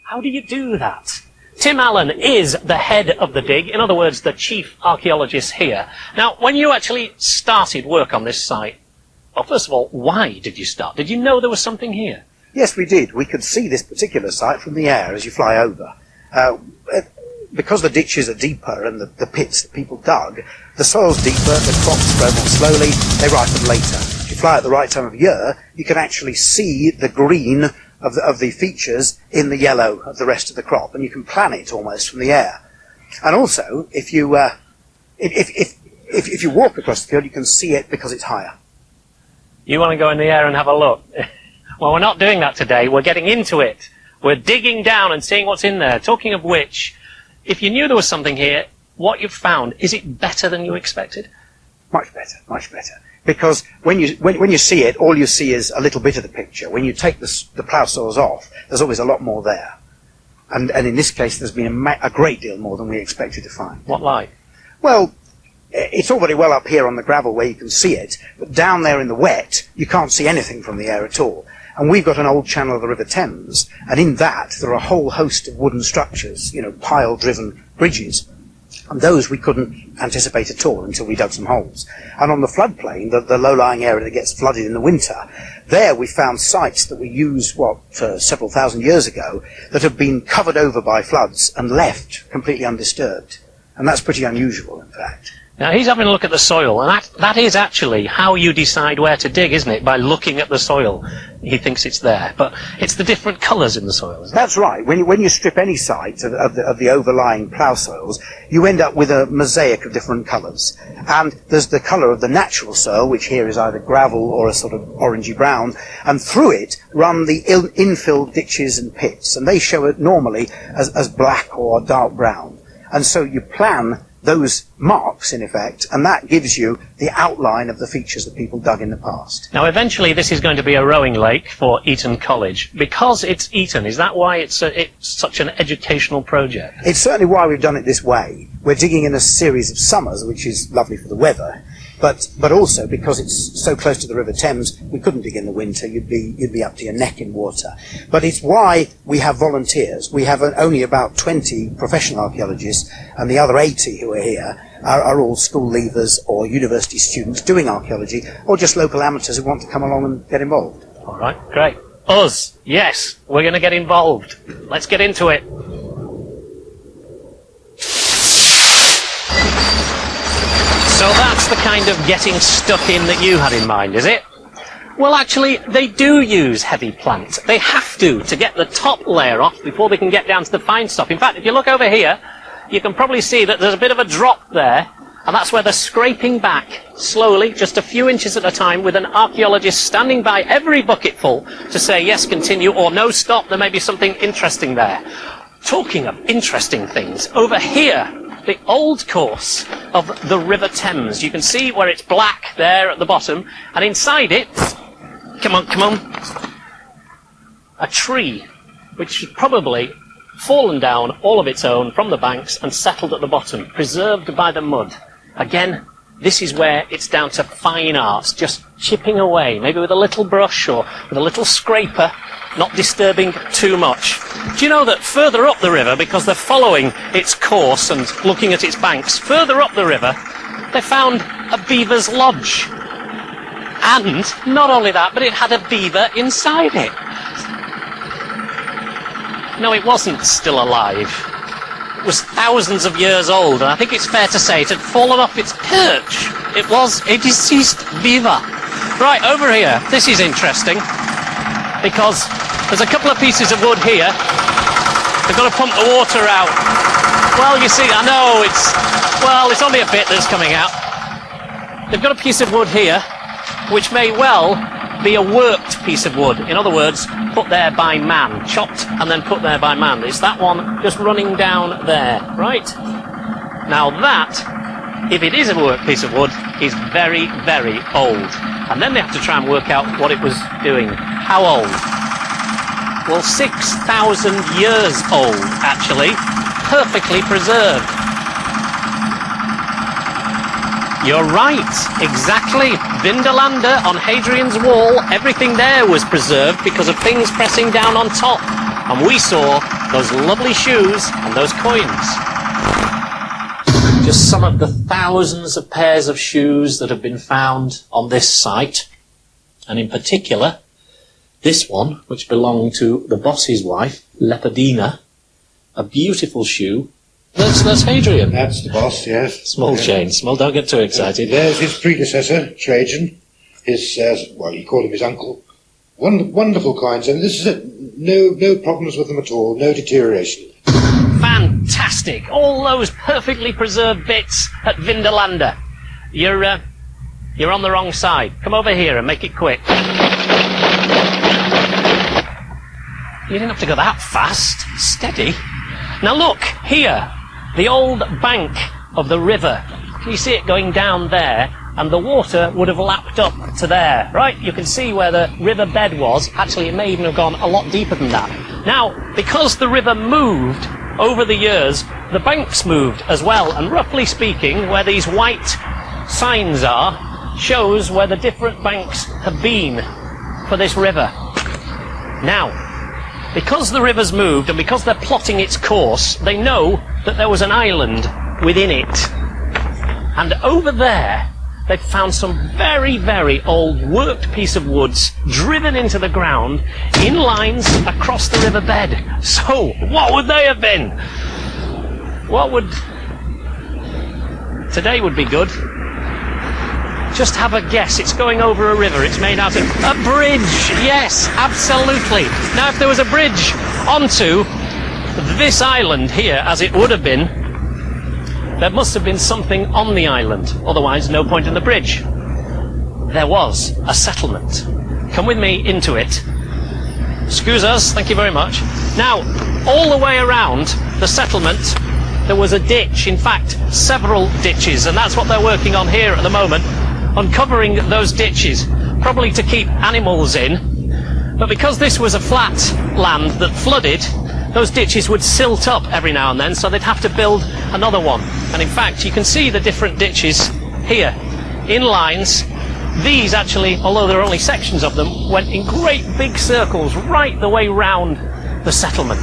How do you do that? Tim Allen is the head of the dig, in other words, the chief archaeologist here. Now, when you actually started work on this site, well, first of all, why did you start? Did you know there was something here? Yes, we did. We could see this particular site from the air as you fly over. Because the ditches are deeper and the pits that people dug, the soil's deeper, the crops grow more slowly, they ripen later. If you fly at the right time of year, you can actually see the green of the features in the yellow of the rest of the crop, and you can plan it almost from the air. And also, if you walk across the field, you can see it because it's higher. You want to go in the air and have a look? Well, we're not doing that today. We're getting into it. We're digging down and seeing what's in there. Talking of which, if you knew there was something here, what you've found, is it better than you expected? Much better, much better. Because when you see it, all you see is a little bit of the picture. When you take the plough soils off, there's always a lot more there. And in this case, there's been a great deal more than we expected to find. What like? Well, it's all very well up here on the gravel where you can see it, but down there in the wet, you can't see anything from the air at all. And we've got an old channel of the River Thames, and in that there are a whole host of wooden structures, you know, pile-driven bridges. And those we couldn't anticipate at all until we dug some holes. And on the floodplain, the low-lying area that gets flooded in the winter, there we found sites that we used, several thousand years ago, that have been covered over by floods and left completely undisturbed. And that's pretty unusual, in fact. Now, he's having a look at the soil, and that is actually how you decide where to dig, isn't it? By looking at the soil. He thinks it's there, but it's the different colours in the soil, isn't it? That's right. When you strip any site of the overlying plough soils, you end up with a mosaic of different colours. And there's the colour of the natural soil, which here is either gravel or a sort of orangey brown, and through it run the infill ditches and pits, and they show it normally as black or dark brown. And so you plan those marks, in effect, and that gives you the outline of the features that people dug in the past. Now, eventually this is going to be a rowing lake for Eton College. Because it's Eton, is that why it's such an educational project? It's certainly why we've done it this way. We're digging in a series of summers, which is lovely for the weather, but also because it's so close to the River Thames, we couldn't dig in the winter. You'd be up to your neck in water. But it's why we have volunteers. We have only about 20 professional archaeologists, and the other 80 who are here are all school leavers or university students doing archaeology, or just local amateurs who want to come along and get involved. All right, great. Us, yes, we're going to get involved. Let's get into it. So that's the kind of getting stuck in that you had in mind, is it? Well, actually, they do use heavy plant. They have to get the top layer off before they can get down to the fine stuff. In fact, if you look over here, you can probably see that there's a bit of a drop there, and that's where they're scraping back slowly, just a few inches at a time, with an archaeologist standing by every bucketful to say, yes, continue, or no, stop, there may be something interesting there. Talking of interesting things, over here, the old course of the River Thames. You can see where it's black there at the bottom, and inside it, come on, a tree, which had probably fallen down all of its own from the banks and settled at the bottom, preserved by the mud. Again, this is where it's down to fine arts, just chipping away, maybe with a little brush or with a little scraper, not disturbing too much. Do you know that further up the river, because they're following its course and looking at its banks, further up the river, they found a beaver's lodge. And not only that, but it had a beaver inside it. No, it wasn't still alive. It was thousands of years old, and I think it's fair to say it had fallen off its perch. It was a deceased beaver. Right, over here, this is interesting, because there's a couple of pieces of wood here. They've got to pump the water out. Well, you see, I know it's only a bit that's coming out. They've got a piece of wood here, which may well be a worked piece of wood. In other words, put there by man, chopped and then put there by man. It's that one just running down there, right? Now that, if it is a worked piece of wood, is very, very old. And then they have to try and work out what it was doing. How old? Well, 6,000 years old, actually. Perfectly preserved. You're right, exactly. Vindolanda on Hadrian's Wall, everything there was preserved because of things pressing down on top. And we saw those lovely shoes and those coins. Just some of the thousands of pairs of shoes that have been found on this site, and in particular this one, which belonged to the boss's wife, Lepidina, a beautiful shoe. That's Hadrian. That's the boss, yes. Small change. Small, don't get too excited. There's his predecessor, Trajan. His, well, he called him his uncle. Wonderful coins, and this is it. No problems with them at all. No deterioration. Fantastic! All those perfectly preserved bits at Vindolanda. You're on the wrong side. Come over here and make it quick. You didn't have to go that fast. Steady. Now look, here, the old bank of the river. Can you see it going down there? And the water would have lapped up to there, right? You can see where the river bed was. Actually, it may even have gone a lot deeper than that. Now, because the river moved over the years, the banks moved as well. And roughly speaking, where these white signs are, shows where the different banks have been for this river. Now, because the river's moved and because they're plotting its course, they know that there was an island within it. And over there, they've found some very, very old worked piece of woods driven into the ground in lines across the river bed. So, what would they have been? What would... Today would be good. Just have a guess. It's going over a river. It's made out of a bridge. Yes, absolutely. Now, if there was a bridge onto this island here, as it would have been, there must have been something on the island. Otherwise, no point in the bridge. There was a settlement. Come with me into it. Excuse us. Thank you very much. Now, all the way around the settlement, there was a ditch. In fact, several ditches. And that's what they're working on here at the moment. Uncovering those ditches, probably to keep animals in. But because this was a flat land that flooded, those ditches would silt up every now and then, so they'd have to build another one. And in fact, you can see the different ditches here, in lines. These actually, although there are only sections of them, went in great big circles right the way round the settlement.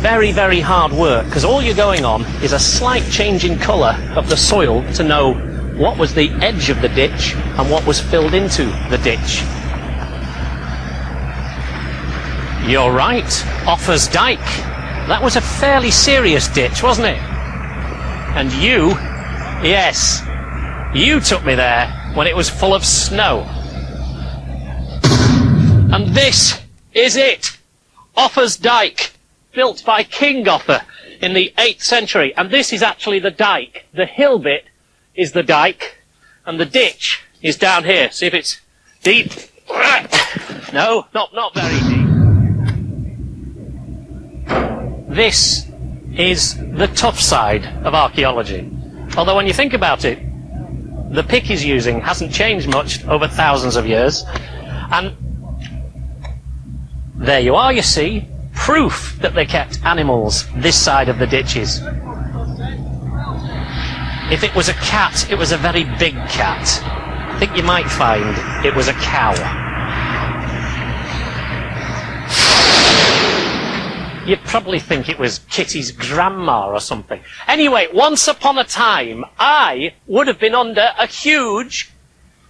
Very, very hard work, because all you're going on is a slight change in colour of the soil to know what was the edge of the ditch and what was filled into the ditch. You're right, Offa's Dyke. That was a fairly serious ditch, wasn't it? And you, yes, you took me there when it was full of snow. And this is it, Offa's Dyke, built by King Offa in the 8th century. And this is actually the dyke. The hill bit is the dyke, and the ditch is down here. See if it's deep. No, not very deep. This is the tough side of archaeology. Although when you think about it, the pick he's using hasn't changed much over thousands of years. And there you are, you see, proof that they kept animals this side of the ditches. If it was a cat, it was a very big cat. I think you might find it was a cow. You'd probably think it was Kitty's grandma or something. Anyway, once upon a time, I would have been under a huge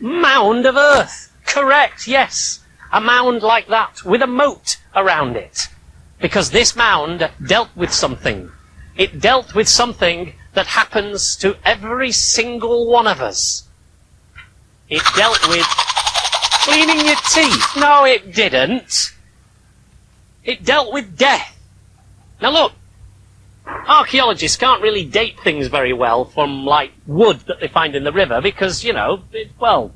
mound of earth. Correct, yes. A mound like that, with a moat around it. Because this mound dealt with something. It dealt with something that happens to every single one of us. It dealt with cleaning your teeth. No, it didn't. It dealt with death. Now look, archaeologists can't really date things very well from, like, wood that they find in the river because, you know, well,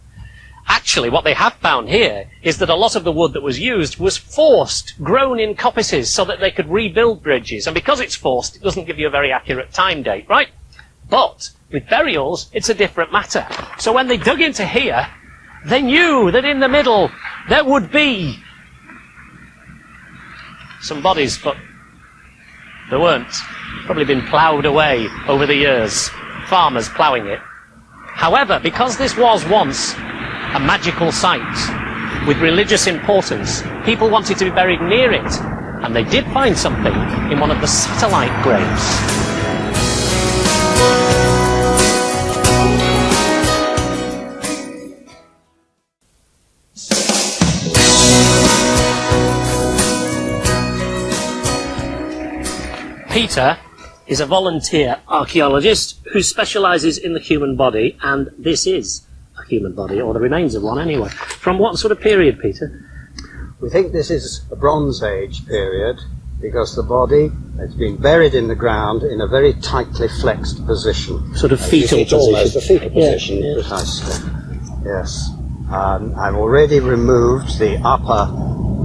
actually what they have found here is that a lot of the wood that was used was forced, grown in coppices so that they could rebuild bridges. And because it's forced, it doesn't give you a very accurate time date, right? But with burials, it's a different matter. So when they dug into here, they knew that in the middle there would be some bodies, but there weren't. Probably been ploughed away over the years. Farmers ploughing it. However, because this was once a magical site with religious importance, people wanted to be buried near it. And they did find something in one of the satellite graves. Peter is a volunteer archaeologist who specialises in the human body, and this is a human body, or the remains of one anyway. From what sort of period, Peter? We think this is a Bronze Age period because the body has been buried in the ground in a very tightly flexed position. Sort of fetal it's position. Almost a fetal position, Yeah. precisely. Yes. I've already removed the upper,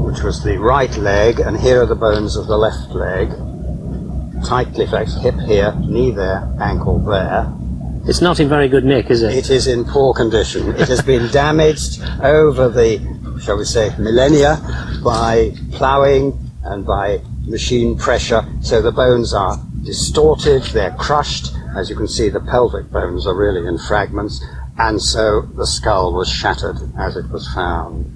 which was the right leg, and here are the bones of the left leg. Tightly flexed, hip here, knee there, ankle there. It's not in very good nick, is it? It is in poor condition. It has been damaged over the, shall we say, millennia by ploughing and by machine pressure, so the bones are distorted, they're crushed. As you can see, the pelvic bones are really in fragments, and so the skull was shattered as it was found.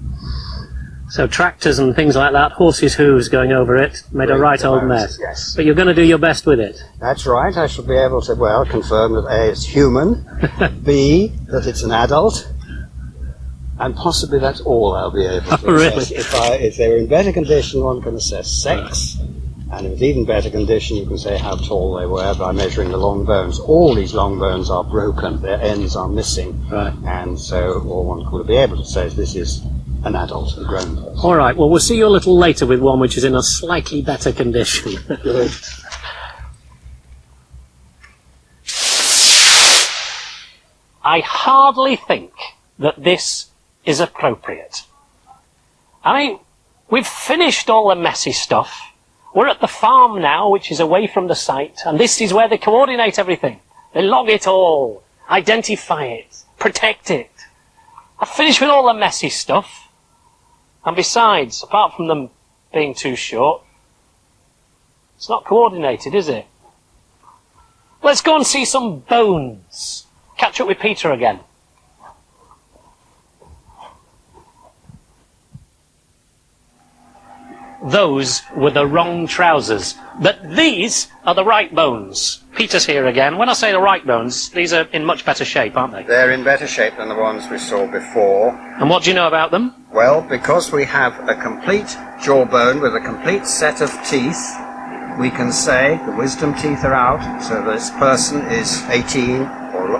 So tractors and things like that, horses' hooves going over it, made a right old mess. Yes. But you're going to do your best with it. That's right. I shall be able to, well, confirm that A, it's human, B, that it's an adult, and possibly that's all I'll be able to assess. Really? If they were in better condition, one can assess sex, and if it's even better condition, you can say how tall they were by measuring the long bones. All these long bones are broken, their ends are missing, Right. and so all one could be able to say is this is an adult, a grown person. All right, well, we'll see you a little later with one which is in a slightly better condition. Good. I hardly think that this is appropriate. I mean, we've finished all the messy stuff. We're at the farm now, which is away from the site, and this is where they coordinate everything. They log it all, identify it, protect it. I've finished with all the messy stuff. And besides, apart from them being too short, it's not coordinated, is it? Let's go and see some bones. Catch up with Peter again. Those were the wrong trousers, but these are the right bones. Peter's here again. When I say the right bones, these are in much better shape, aren't they? They're in better shape than the ones we saw before. And what do you know about them? Well, because we have a complete jawbone with a complete set of teeth, we can say the wisdom teeth are out, so this person is 18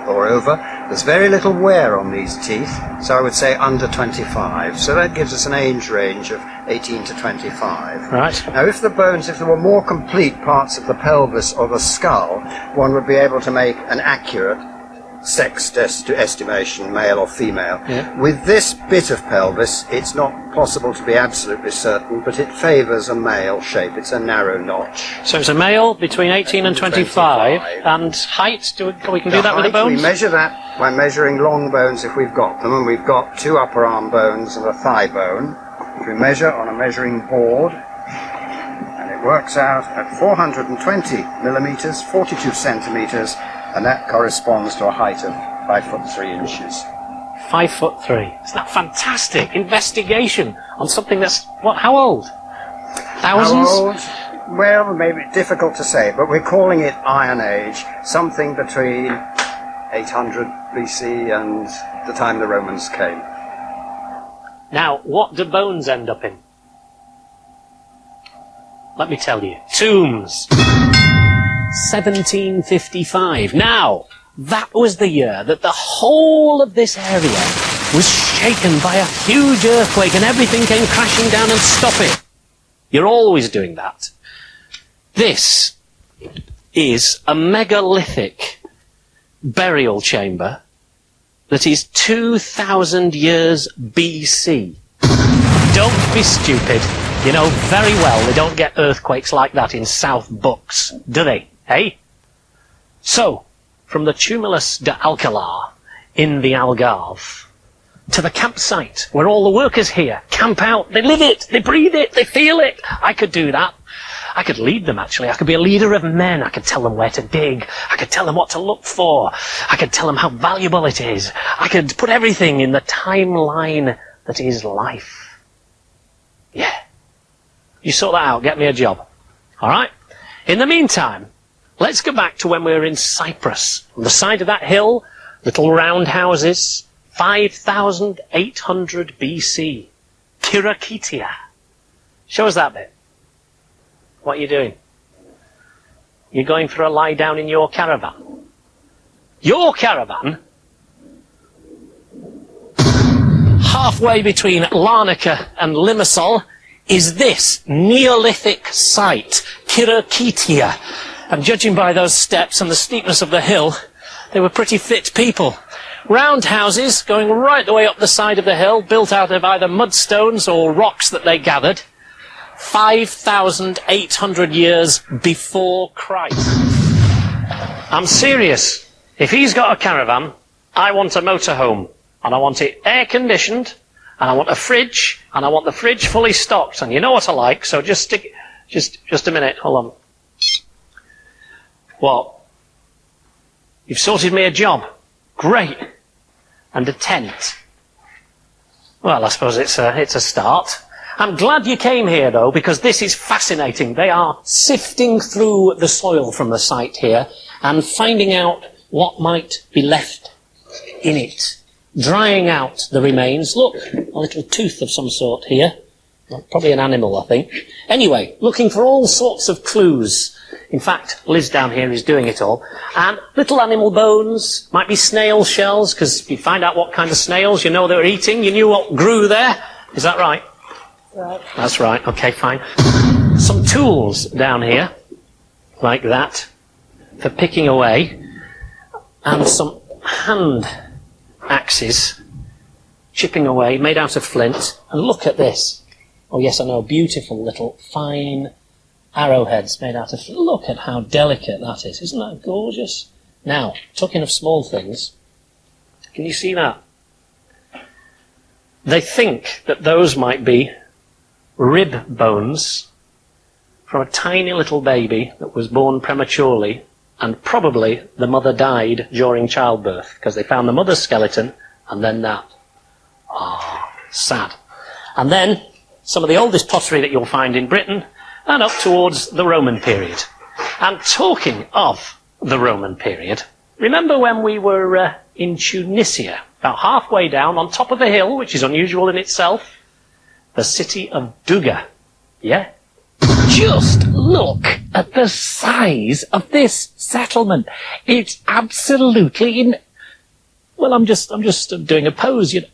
or over. There's very little wear on these teeth, so I would say under 25. So that gives us an age range of 18 to 25. Right. Now, if there were more complete parts of the pelvis or the skull, one would be able to make an accurate sex estimation, male or female. Yeah. With this bit of pelvis, it's not possible to be absolutely certain, but it favours a male shape. It's a narrow notch. So it's a male between 18 and 25. And height, we can do that with the bones? We measure that by measuring long bones if we've got them, and we've got 2 upper arm bones and a thigh bone. If we measure on a measuring board, and it works out at 420 millimetres, 42 centimetres, and that corresponds to a height of 5 foot 3 inches. 5'3". Isn't that fantastic? Investigation on something that's, how old? Thousands? How old? Well, maybe difficult to say, but we're calling it Iron Age, something between 800 BC and the time the Romans came. Now, what do bones end up in? Let me tell you. Tombs. 1755. Now, that was the year that the whole of this area was shaken by a huge earthquake and everything came crashing down and stopped it. You're always doing that. This is a megalithic burial chamber that is 2,000 years BC. Don't be stupid. You know very well they don't get earthquakes like that in South Bucks, do they? Hey? So, from the Tumulus de Alcalá in the Algarve to the campsite where all the workers here camp out, they live it, they breathe it, they feel it. I could do that. I could lead them, actually. I could be a leader of men. I could tell them where to dig. I could tell them what to look for. I could tell them how valuable it is. I could put everything in the timeline that is life. Yeah. You sort that out, get me a job. Alright? In the meantime, let's go back to when we were in Cyprus. On the side of that hill, little round houses, 5,800 BC. Kirakitia. Show us that bit. What are you doing? You're going for a lie down in your caravan. Your caravan? Halfway between Larnaca and Limassol is this Neolithic site, Kirakitia. And judging by those steps and the steepness of the hill, they were pretty fit people. Round houses going right the way up the side of the hill, built out of either mudstones or rocks that they gathered. 5,800 years before Christ. I'm serious. If he's got a caravan, I want a motorhome. And I want it air-conditioned, and I want a fridge, and I want the fridge fully stocked. And you know what I like, so just stick... Just a minute, hold on. What? You've sorted me a job. Great. And a tent. Well, I suppose it's a start. I'm glad you came here, though, because this is fascinating. They are sifting through the soil from the site here and finding out what might be left in it. Drying out the remains. Look, a little tooth of some sort here. Well, probably an animal, I think. Anyway, looking for all sorts of clues. In fact, Liz down here is doing it all. And little animal bones, might be snail shells, because if you find out what kind of snails you know they were eating, you knew what grew there. Is that right? Right. That's right. Okay, fine. Some tools down here, like that, for picking away. And some hand axes, chipping away, made out of flint. And look at this. Oh yes, I know, beautiful little fine arrowheads made out of flint. Look at how delicate that is. Isn't that gorgeous? Now, talking of small things, can you see that? They think that those might be rib bones from a tiny little baby that was born prematurely, and probably the mother died during childbirth, because they found the mother's skeleton, and then that. Ah, sad. And then, some of the oldest pottery that you'll find in Britain, and up towards the Roman period. And talking of the Roman period, remember when we were in Tunisia, about halfway down, on top of a hill, which is unusual in itself, the city of Duga. Yeah? Just look at the size of this settlement. It's absolutely well, I'm just doing a pose, you know.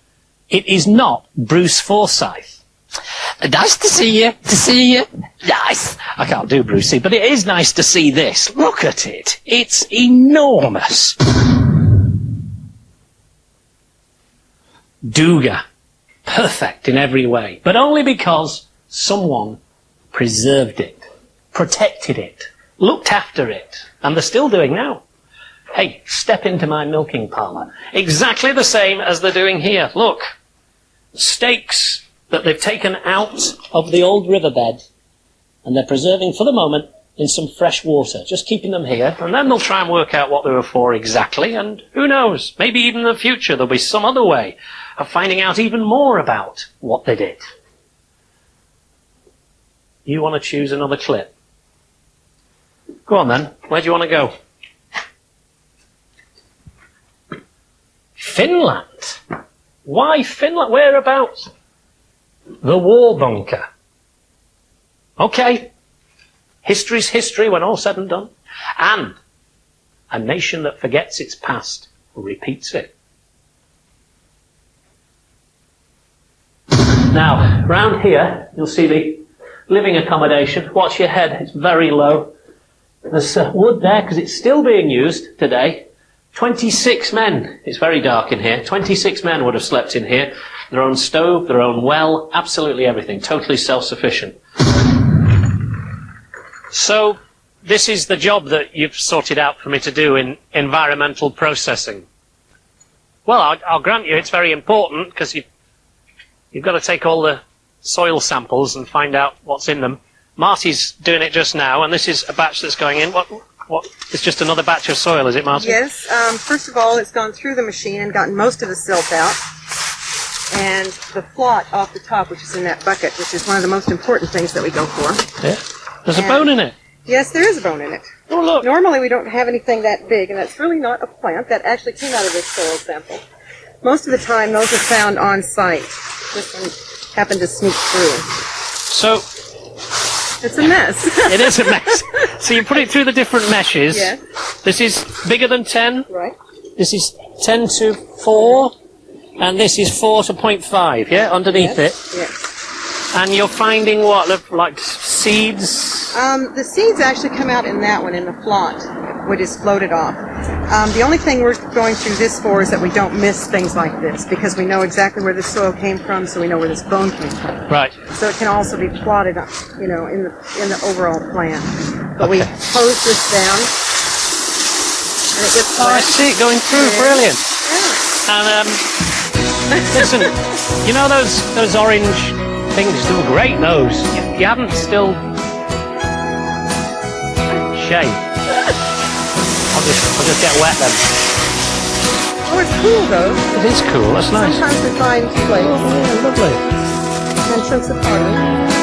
It is not Bruce Forsyth. Nice to see you. Nice. I can't do Brucey, but it is nice to see this. Look at it. It's enormous. Duga. Perfect in every way. But only because someone preserved it, protected it, looked after it. And they're still doing now. Hey, step into my milking parlour. Exactly the same as they're doing here. Look. Stakes that they've taken out of the old riverbed, and they're preserving for the moment in some fresh water, just keeping them here, and then they'll try and work out what they were for exactly, and who knows, maybe even in the future there'll be some other way of finding out even more about what they did. You want to choose another clip? Go on then, where do you want to go? Finland. Why Finland? Whereabouts? The war bunker. Okay. History's history when all's said and done. And a nation that forgets its past repeats it. Now, round here, you'll see the living accommodation. Watch your head, it's very low. There's wood there because it's still being used today. 26 men. It's very dark in here. 26 men would have slept in here. Their own stove, their own well, absolutely everything. Totally self-sufficient. So, this is the job that you've sorted out for me to do in environmental processing. Well, I'll grant you it's very important because you've got to take all the soil samples and find out what's in them. Marty's doing it just now, and this is a batch that's going in. What? It's just another batch of soil, is it, Marty? Yes. First of all, it's gone through the machine and gotten most of the silt out. and the flot off the top, which is in that bucket, which is one of the most important things that we go for. Yeah. There's a And- bone in it. Yes, there is a bone in it. Oh, look. Normally we don't have anything that big, and that's really not a plant. That actually came out of this soil sample. Most of the time, those are found on site. This one happened to sneak through. So, It's a mess. it is a mess. So you put it through the different meshes. Yes. This is bigger than 10. Right. This is 10 to 4. And this is 4 to 0.5, yeah, underneath it. Yes. And you're finding what, like seeds? The seeds actually come out in that one, in the flot, which is floated off. The only thing we're going through this for is that we don't miss things like this, because we know exactly where the soil came from, so we know where this bone came from. Right. So it can also be plotted, you know, in the overall plan. But we hose this down, and it gets Oh, I wet. see it going through. Yeah. Brilliant. Yeah. And listen, you know those orange things? They were great. Those. You haven't still. Shame. I'll just get wet then. Oh, it's cool though. It is cool. That's nice. Sometimes we find flakes Oh, yeah, lovely. and chunks of pottery.